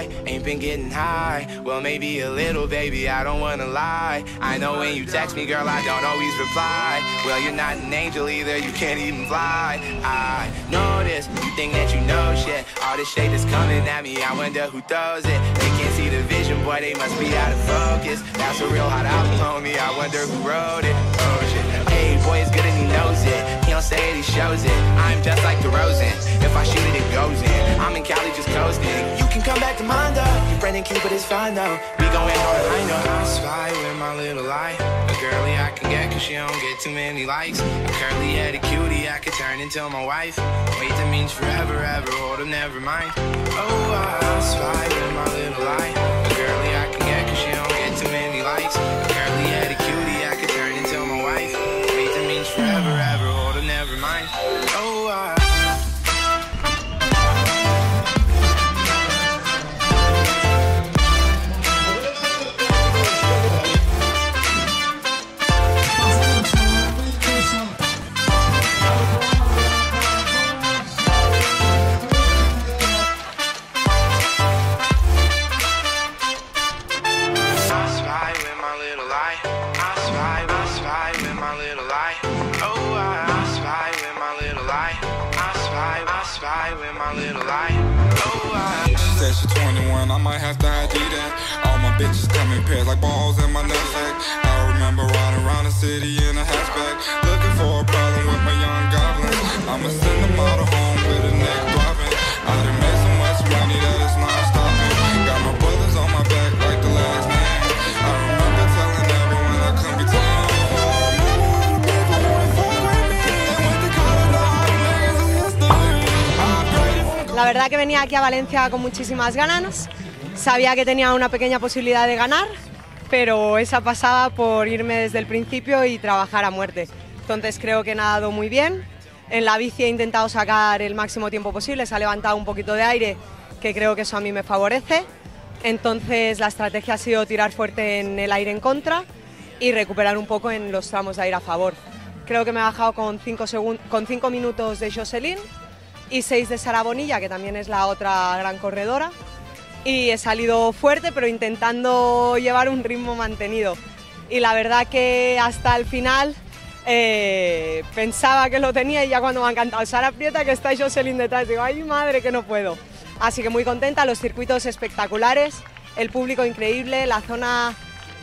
high, ain't been getting high. Well, maybe a little, baby, I don't wanna lie. I know when you text me, girl, I don't always reply. Well, you're not an angel either, you can't even fly. I know this, you think that you know shit. All this shade that's coming at me, I wonder who throws it. They can't see the vision, boy, they must be out of focus. That's a real hot album, homie, I wonder who wrote it. Oh shit, hey, boy, it's good and he knows it. He don't say it, he shows it. I'm just like DeRozan, if I shoot it, it goes in. I'm in Cali just coasting. You can come back to mine though, your friend and Cupid is fine though. We going on a high note. I spy with my little eye, a girly I can get cause she don't get too many likes. A curly headed cutie I could turn into my wife. Wait, that means forever, ever, hold up, never mind. Oh, I spy with my little eye, a girly I can get cause she don't get too many likes. A curly headed cutie I could turn into my wife. Wait, that means forever, ever, hold up, never mind. Oh, She said she's 21, I might have to ID that. All my bitches come in pairs like balls in my nutsack. I remember riding around the city in a hatchback, looking for a problem with my young goblins. I'ma send them all to home with a neck dropping. I done made so much money that it's not stopping. Got my brothers on my back like the last name. I remember telling everyone I couldn't be tamed. La verdad que venía aquí a Valencia con muchísimas ganas, sabía que tenía una pequeña posibilidad de ganar, pero esa pasaba por irme desde el principio y trabajar a muerte. Entonces creo que he nadado muy bien, en la bici he intentado sacar el máximo tiempo posible, se ha levantado un poquito de aire, que creo que eso a mí me favorece. Entonces la estrategia ha sido tirar fuerte en el aire en contra y recuperar un poco en los tramos de aire a favor. Creo que me he bajado con 5 minutos de Jocelyn y 6 de Sara Bonilla, que también es la otra gran corredora, y he salido fuerte pero intentando llevar un ritmo mantenido, y la verdad que hasta el final pensaba que lo tenía, y ya cuando me ha cantado Sara Prieta que está Jocelyn detrás, digo, ay madre que no puedo. Así que muy contenta, los circuitos espectaculares, el público increíble, la zona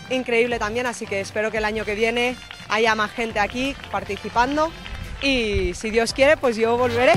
increíble también, así que espero que el año que viene haya más gente aquí participando y si Dios quiere pues yo volveré.